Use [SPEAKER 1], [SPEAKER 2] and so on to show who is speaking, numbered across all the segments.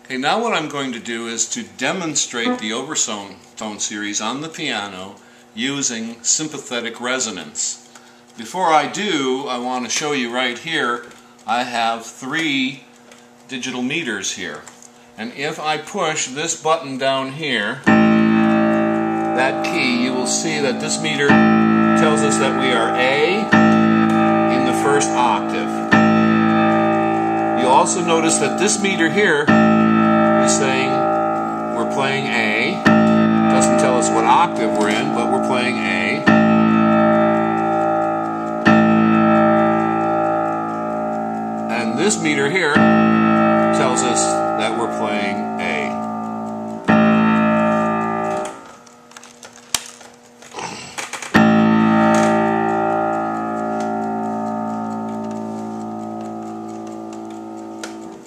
[SPEAKER 1] Okay, now what I'm going to do is to demonstrate the Overtone Series on the piano using sympathetic resonance. Before I do, I want to show you right here, I have 3 digital meters here. And if I push this button down here, that key, you will see that this meter tells us that we are A in the first octave. You'll also notice that this meter here is saying we're playing A. Doesn't tell us what octave we're in, but we're playing A. And this meter here tells us that we're playing A.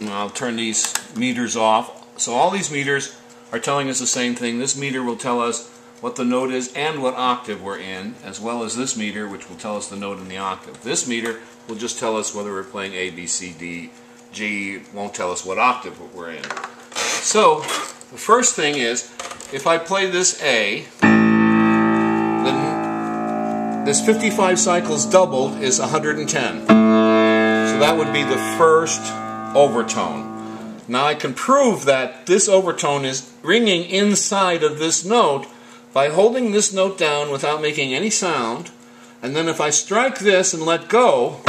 [SPEAKER 1] I'll turn these meters off. So all these meters are telling us the same thing. This meter will tell us what the note is and what octave we're in, as well as this meter, which will tell us the note and the octave. This meter will just tell us whether we're playing A, B, C, D, G. It won't tell us what octave we're in. So the first thing is, if I play this A, then this 55 cycles doubled is 110. So that would be the first overtone. Now I can prove that this overtone is ringing inside of this note by holding this note down without making any sound, and then if I strike this and let go,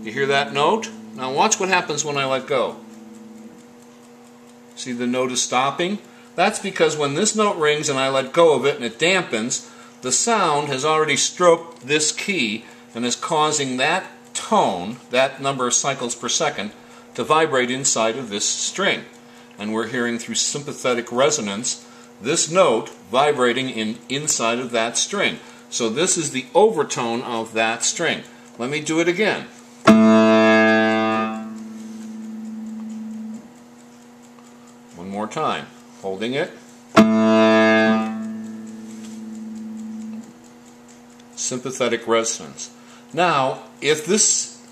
[SPEAKER 1] you hear that note? Now watch what happens when I let go. See, the note is stopping? That's because when this note rings and I let go of it and it dampens, the sound has already stroked this key and is causing that tone, that number of cycles per second, to vibrate inside of this string. And we're hearing through sympathetic resonance this note vibrating inside of that string. So this is the overtone of that string. Let me do it again. One more time. Holding it. Sympathetic resonance. Now, if this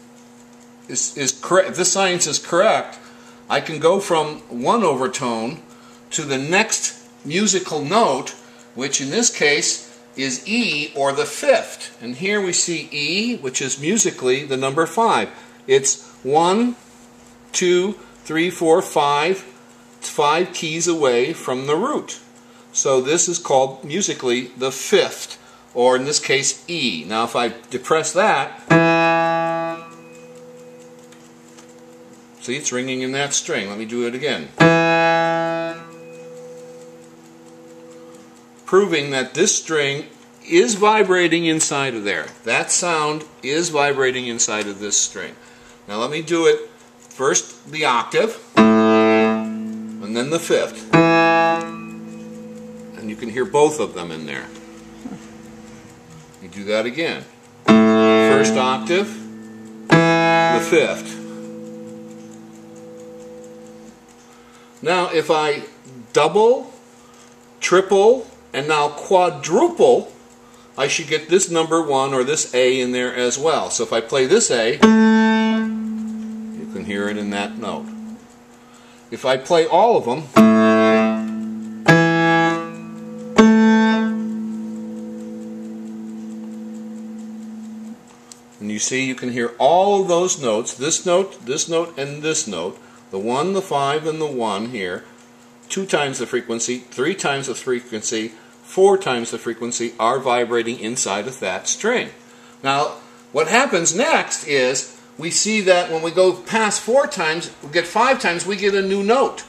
[SPEAKER 1] is correct, if this science is correct, I can go from one overtone to the next musical note, which in this case is E, or the fifth. And here we see E, which is musically the number 5. It's 1, 2, 3, 4, 5. It's 5 keys away from the root. So this is called musically the fifth, or in this case E. Now if I depress that, see, it's ringing in that string. Let me do it again. Proving that this string is vibrating inside of there. That sound is vibrating inside of this string. Now let me do it first the octave, and then the fifth. And you can hear both of them in there. You do that again. First octave, the fifth. Now if I double, triple, and now quadruple, I should get this number 1 or this A in there as well. So if I play this A, you can hear it in that note. If I play all of them, and you see, you can hear all of those notes, this note, and this note, the 1, the 5, and the 1 here, 2 times the frequency, 3 times the frequency, 4 times the frequency are vibrating inside of that string. Now, what happens next is we see that when we go past 4 times, we get 5 times, we get a new note.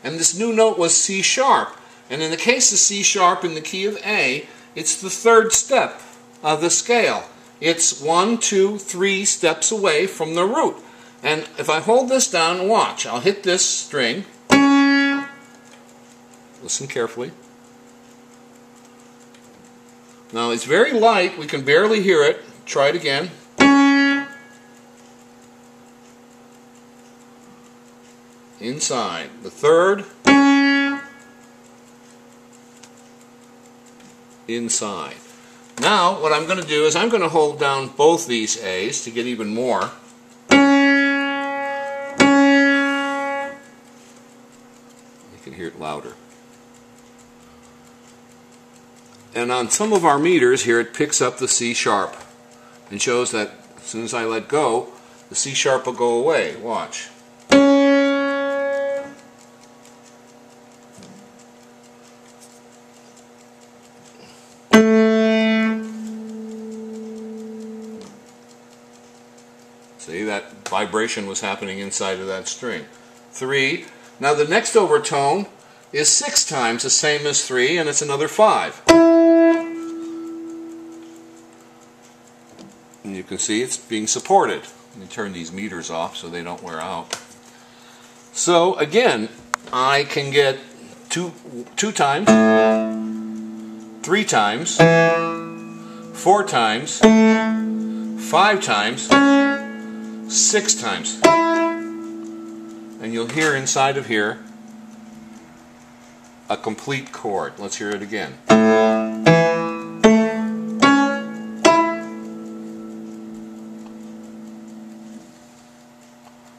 [SPEAKER 1] And this new note was C sharp. And in the case of C sharp in the key of A, it's the 3rd step of the scale. It's 1, 2, 3 steps away from the root. And if I hold this down, watch, I'll hit this string. Listen carefully. Now it's very light, we can barely hear it. Try it again. Inside. The 3rd. Inside. Now what I'm going to do is I'm going to hold down both these A's to get even more. can hear it louder. And on some of our meters here, it picks up the C sharp and shows that as soon as I let go, the C sharp will go away. Watch. See, that vibration was happening inside of that string. 3. Now the next overtone is 6 times the same as 3, and it's another 5. And you can see it's being supported. Let me turn these meters off so they don't wear out. So again, I can get two times, 3 times, 4 times, 5 times, 6 times. And you'll hear inside of here a complete chord. Let's hear it again.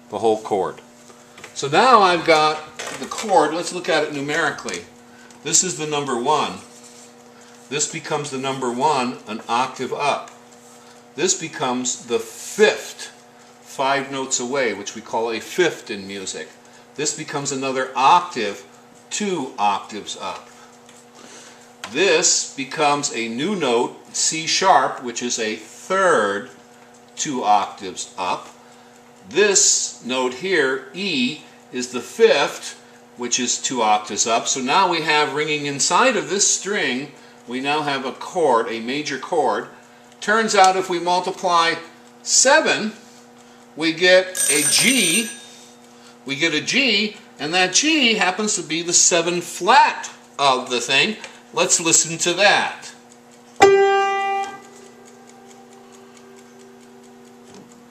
[SPEAKER 1] The whole chord. So now I've got the chord. Let's look at it numerically. This is the number 1. This becomes the number 1 an octave up. This becomes the 5th, 5 notes away, which we call a 5th in music. This becomes another octave, 2 octaves up. This becomes a new note, C sharp, which is a 3rd, 2 octaves up. This note here, E, is the 5th, which is 2 octaves up. So now we have, ringing inside of this string, we now have a chord, a major chord. Turns out if we multiply 7, we get a G. We get a G, and that G happens to be the 7 flat of the thing. Let's listen to that.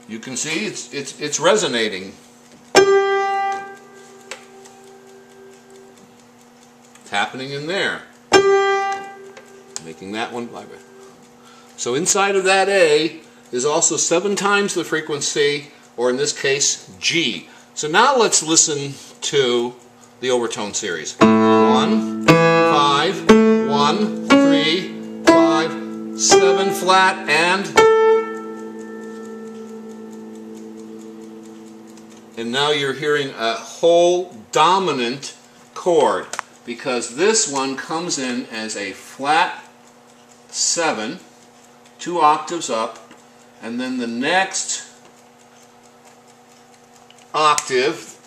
[SPEAKER 1] You can see it's resonating. It's happening in there, making that one vibrate. So inside of that A is also 7 times the frequency, or in this case, G. So now let's listen to the Overtone Series. 1, 5, 1, 3, 5, 7 flat, and now you're hearing a whole dominant chord, because this one comes in as a flat 7, 2 octaves up, and then the next octave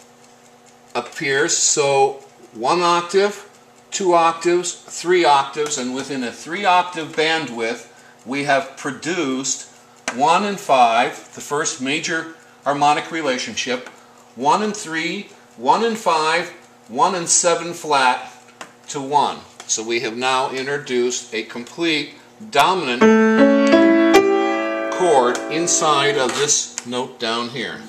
[SPEAKER 1] appears, so 1 octave, 2 octaves, 3 octaves, and within a 3 octave bandwidth we have produced 1 and 5, the first major harmonic relationship, 1 and 3, 1 and 5, 1 and 7 flat to 1. So we have now introduced a complete dominant chord inside of this note down here.